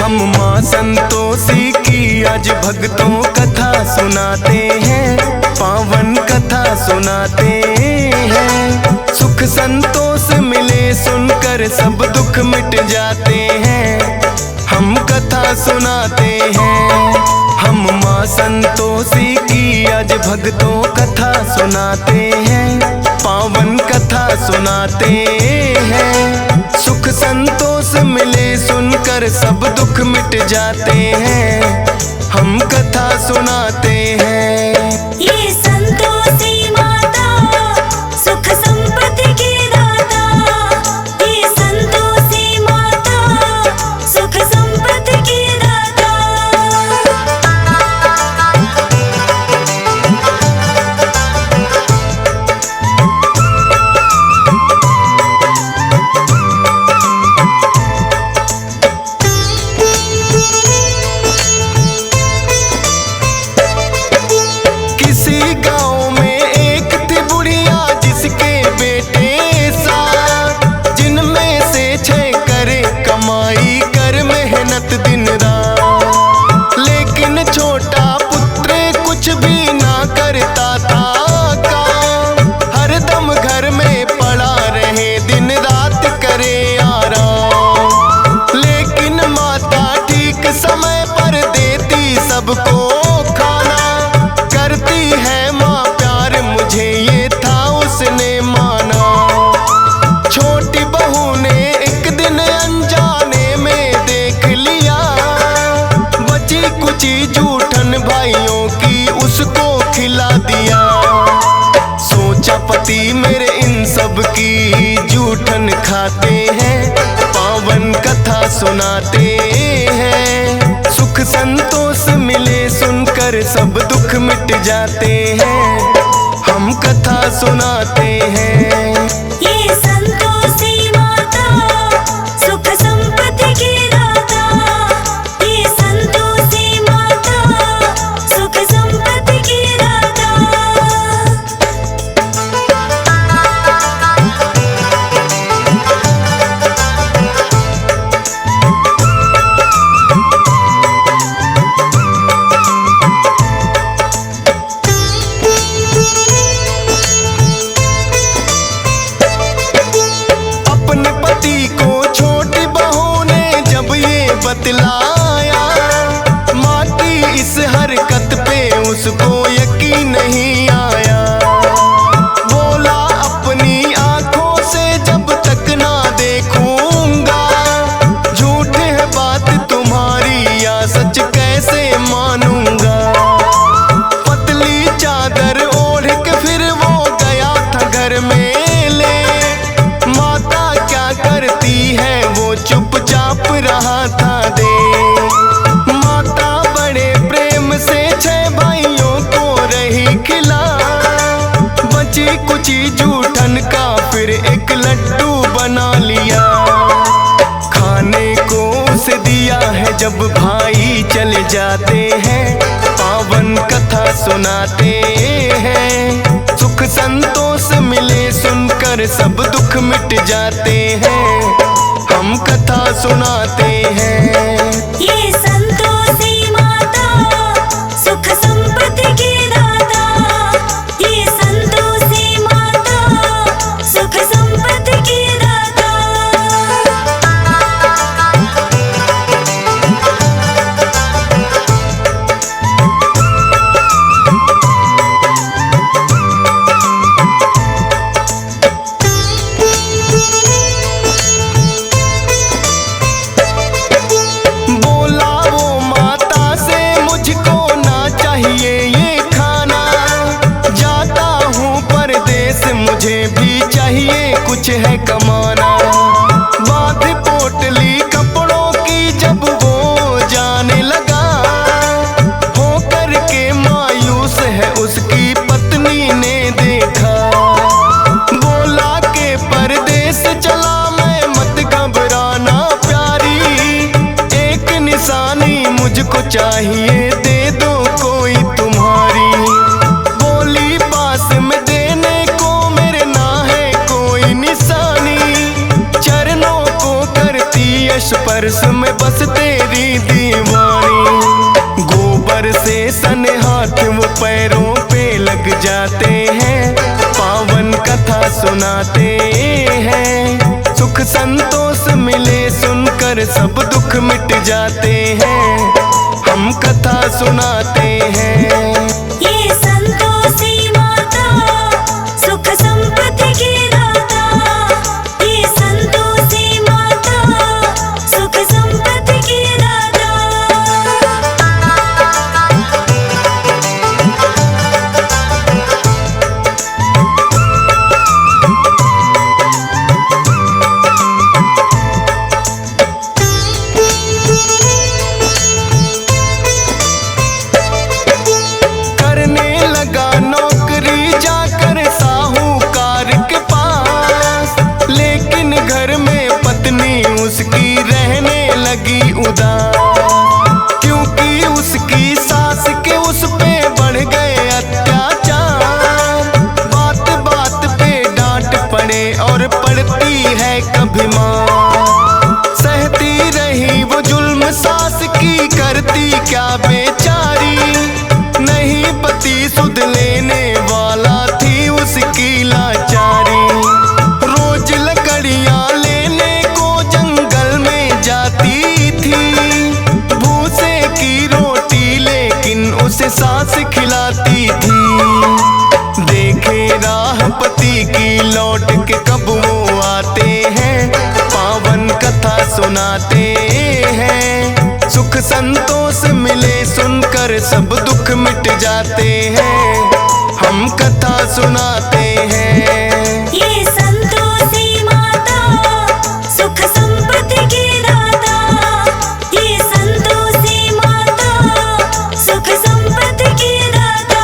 हम माँ संतोषी की आज भक्तों कथा सुनाते हैं, पावन कथा सुनाते हैं। सुख संतोष मिले सुनकर सब दुख मिट जाते हैं, हम कथा सुनाते हैं। हम माँ संतोषी की आज भक्तों कथा सुनाते हैं, पावन कथा सुनाते हैं। सुख संतोष मिले सुनकर सब दुख मिट जाते हैं, हम कथा सुनाते हैं। ये संतोषी माता सुख संपत्ति की दाता, ये संतोषी माता सुख संपत्ति की दाता। दिन रात लेकिन छोटा पुत्र कुछ भी ना करता था काम, हरदम घर में पड़ा रहे दिन रात करे आराम। लेकिन माता ठीक समय पर देती सबको खाना, करती है माँ प्यार मुझे ये था उसने माना। छोटी बहू ने एक दिन अनजाने में देख लिया, बची कुची जूठन भाइयों की उसको खिला दिया। सोचा पति मेरे इन सब की जूठन खाते हैं, पावन कथा सुनाते हैं। सुख संतोष मिले सुनकर सब दुख मिट जाते हैं, हम कथा सुनाते हैं। ये संतोषी माता सुख संपत्ति की दाता, ये संतोषी माता सुख संपत्ति की दाता। बतलाया माँ की इस हरकत पे उसको यकीन नहीं आया। बोला अपनी आंखों से जब तक ना देखूंगा, झूठ है बात तुम्हारी या सच कैसे मानूंगा। पतली चादर ओढ़ के फिर वो गया था घर में ले, माता क्या करती है वो चुपचाप रहा था। माता बड़े प्रेम से 6 भाइयों को रही खिला, बची कुची जूठन का फिर एक लड्डू बना लिया। खाने को उसे दिया है जब भाई चले जाते हैं, पावन कथा सुनाते हैं। सुख संतोष मिले सुनकर सब दुख मिट जाते हैं, हम कथा सुनाते हैं। ये संतोषी माता सुख संपत्ति की दाता, ये संतोषी माता सुख संपत्ति की दाता। मुझे भी चाहिए कुछ है कमाना। बात पोटली कपड़ों की जब वो जाने लगा, हो करके मायूस है उसकी पत्नी ने देखा। बोला के परदेस चला मैं मत घबराना प्यारी, एक निशानी मुझको चाहिए दे दो कोई तुम्हारी। बोली पास में देने को मेरे ना है कोई निशानी, चरणों को करती स्पर्श में बस तेरे मेरी दीवानी। गोबर से सने हाथ वो पैरों पे लग जाते हैं, पावन कथा सुनाते हैं। सुख संतोष मिले सुनकर सब दुख मिट जाते हैं, हम कथा सुनाते हैं। ये संतोषी माता सुख संपत्ति की दाता, ये संतोषी माता सुख संपत्ति की दाता। करने लगा नौकरी जाकर साहूकार के पास, लेकिन घर में पत्नी उसकी रहने लगी उदास, क्योंकि उसकी सास के उस पे बढ़ गए अत्याचार। बात बात पे डांट पड़े और पड़ती है कभी मार, सहती रही वो जुल्म सास की, करती क्या बेचारी। नहीं पति सुध लेने वाला थी उसकी लाचारी, रोज लकड़ियां लेने को जंगल में जाती थी। भूसे की रोटी लेकिन उसे सास खिलाती थी, देखे राह पति की लौट के कब वो आते हैं, पावन कथा सुनाते हैं। सुख संतोष मिले सुनकर सब दुख मिट जाते हैं, हम कथा सुनाते हैं। ये संतोषी माता सुख संपत्ति की दाता, ये संतोषी माता सुख संपत्ति की दाता।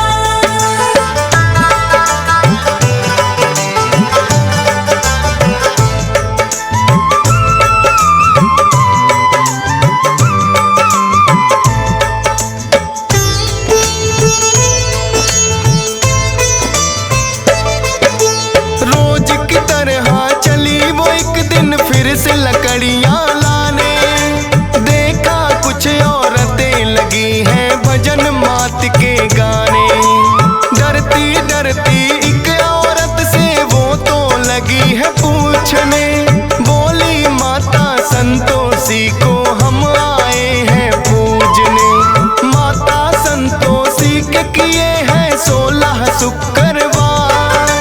रोज की तरह चली वो एक दिन फिर से लकड़ियां लाने, देखा कुछ औरतें लगी हैं भजन मात के गाने। डरती डरती एक औरत से वो तो लगी है पूछने, बोली माता संतोषी को हम आए हैं पूजने। माता संतोषी के किए हैं 16 शुक्रवार,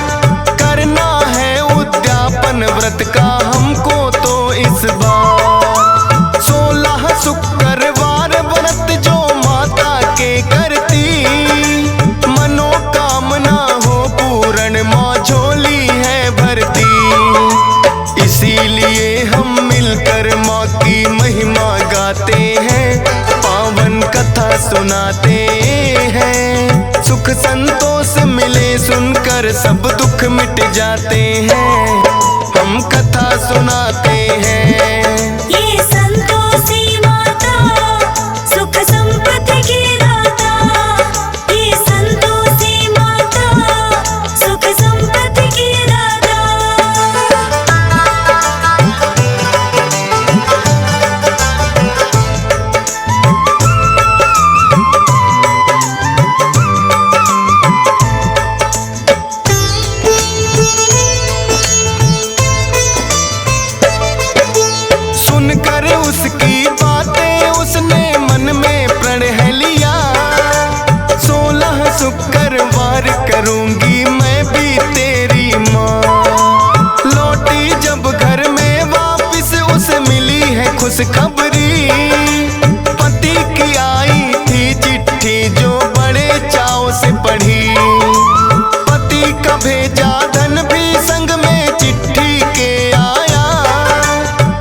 करना है उद्यापन व्रत का हमको तो इस बार। 16 शुक्रवार व्रत जो माता के करती, मनोकामना हो पूर्ण माँ झोली है भरती। इसीलिए हम मिलकर माँ की महिमा गाते हैं, पावन कथा सुनाते हैं। सुख संतोष मिले सुनकर सब दुख मिट जाते हैं, हम कथा सुनाते हैं। ये संतोषी माता सुख संपत्ति की दाता, ये संतोषी माता सुख संपत्ति की दाता। सुनकर उसकी बातें उसने मन में प्रण है लिया, 16 शुक्रवार करूंगी मैं भी तेरी माँ। लौटी जब घर में वापस उसे मिली है खुशखबरी, पति की आई थी चिट्ठी जो बड़े चाव से पढ़ी। पति का भेजा धन भी संग में चिट्ठी के आया,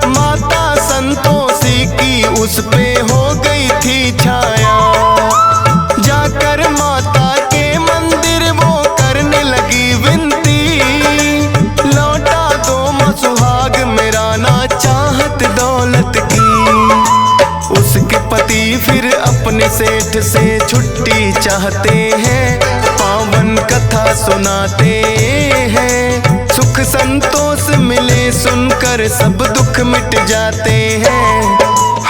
माता संतोषी की उस पे हो गई थी छाया। जाकर माता के मंदिर वो करने लगी विनती, लौटा दो माँ सुहाग मेरा ना चाहत दौलत की। उसके पति फिर अपने सेठ से छुट्टी चाहते हैं, पावन कथा सुनाते हैं। सुख संतोष मिले सुनकर सब दुख मिट जाते हैं,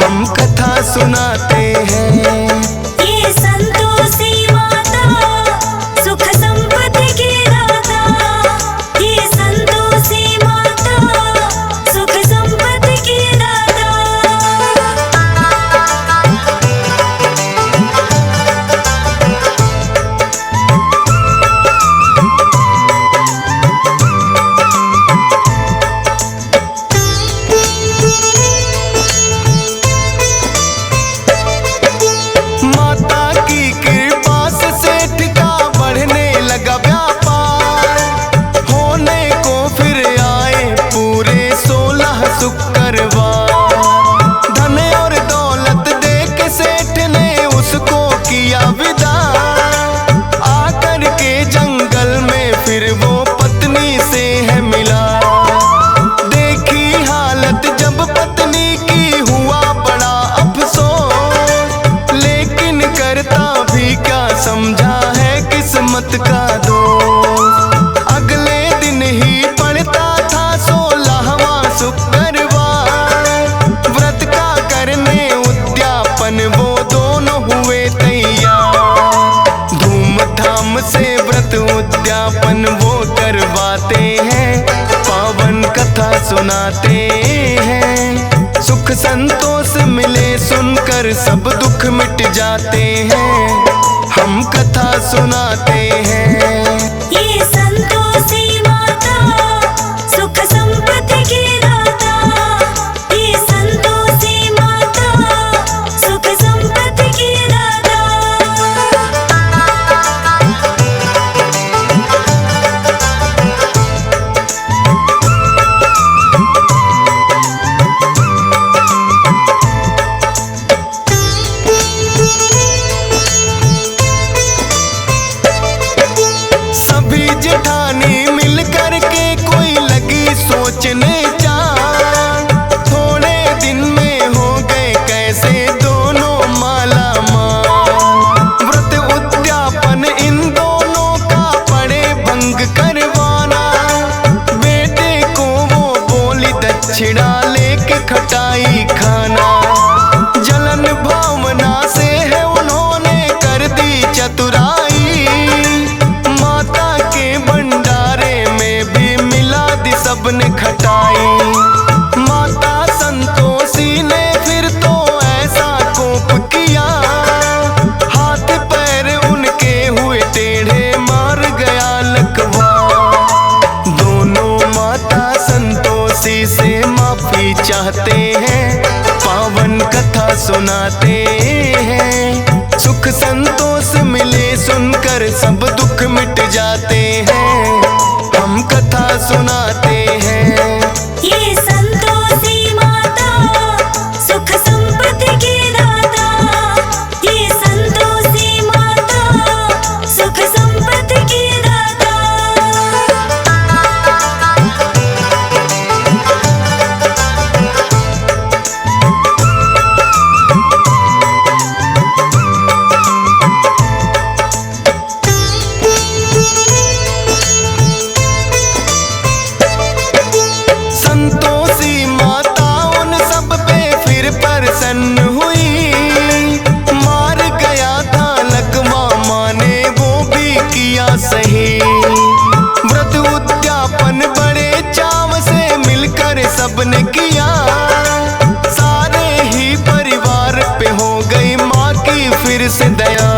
हम कथा सुनाते हैं। ये संतोषी माता सुख संपत्ति की दाता, ये संतोषी माता सुख संपत्ति की दाता। माता की कृपा से सेठ का बढ़ने लगा व्यापार, होने को फिर आए पूरे 16 शुक्रवार। धन और दौलत दे के सेठ ने उसको किया विदा, आकर के जंगल में फिर वो पत्नी से है मिला। देखी हालत जब पत्नी की हुआ बड़ा अफसोस, लेकिन करता भी क्या समझा है किस्मत का दोष। अगले दिन ही पड़ता था 16वां शुक्रवार, व्रत का करने उद्यापन वो दोनों हुए तैयार। धूमधाम से व्रत उद्यापन वो करवाते हैं, पावन कथा सुनाते हैं। सुख संतोष मिले सुनकर सब दुख मिट जाते हैं, हम कथा सुनाते हैं। ये संतोषी माता सुख संपत्ति की दाता, ये संतोषी माता सुख संपत्ति की दाता। सभी जेठानी मिल कर के कोई लगी सोचने जान, थोड़े दिन में हो गए कैसे दोनों माला माल। व्रत उद्यापन इन दोनों का पड़े भंग करवाना, बेटे को वो बोली दक्षिणा लेके खटाई खाना। जलन भावना से है उन्होंने कर दी चतुराई, माता के भंडारे में भी मिला दी सबने खटाई। माता संतोषी ने फिर तो ऐसा कोप किया, हाथ पैर उनके हुए टेढ़े मार गया लकवा। दोनों माता संतोषी से माफी चाहते हैं, पावन कथा सुनाते हैं। सुख संतोष मिले सुनकर सब दुख मिट जाते हैं, हम कथा सुनाते हैं। ये संतोषी माता सुख संपत्ति की दाता, ये संतोषी माता सुख संपत्ति की दाता। संतोषी माता उन सब पे फिर प्रसन्न हुई, मार गया था लकवा माँ ने वो भी किया सही। व्रत उद्यापन बड़े चाव से मिलकर सबने किया, सारे ही परिवार पे हो गई माँ की फिर से दया।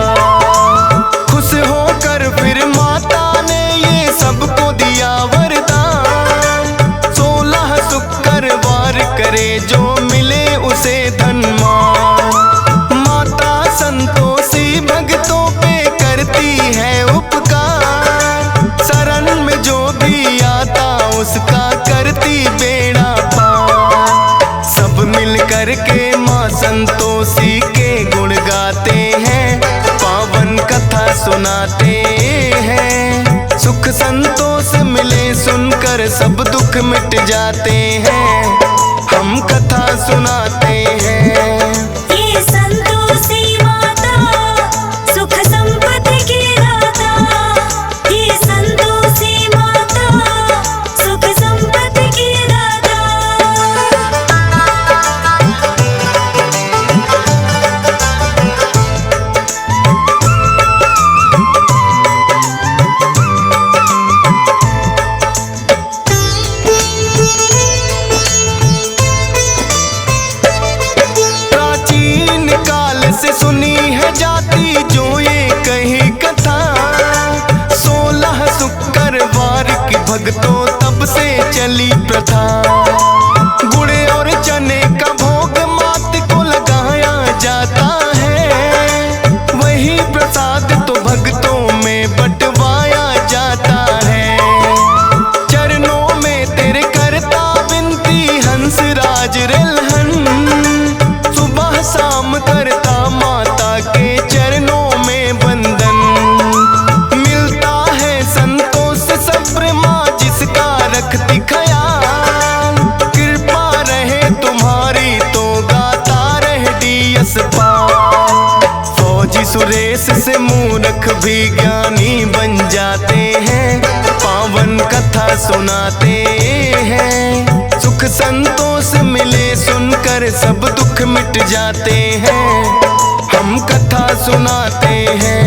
खुश होकर फिर माता ने ये सबको दिया वरदान, 16 शुक्रवार करे जो मिले उसे धन मान। माता संतोषी भक्तों पे करती है उपकार, शरण में जो भी आता उसका करती बेड़ा पार। सब मिल कर के माँ संतोषी के गुण गाते हैं, पावन कथा सुनाते हैं। सुख संतोष मिले सुनकर सब दुख मिट जाते हैं, हम कथा सुनाते हैं। ये संतोषी माता सुख संपत्ति की दाता, ये संतोषी माता सुख संपत्ति की दाता। चली प्रथा। गुड़ और चने का भोग मात को लगाया जाता है, वही प्रसाद तो भक्तों में बंटवाया जाता है। चरणों में तेरे करता विनती हंस राज रिलहन, सुबह शाम करता माता के चरणों में वंदन। मिलता है संतोष सब्र माँ जिसका रखती ख्याल, कृपा रहे तुम्हारी तो गाता रहे डीएस पाल। फौजी सुरेश से मूर्ख भी ज्ञानी बन जाते हैं, पावन कथा सुनाते हैं। सुख संतोष मिले सुनकर सब दुख मिट जाते हैं, हम कथा सुनाते हैं।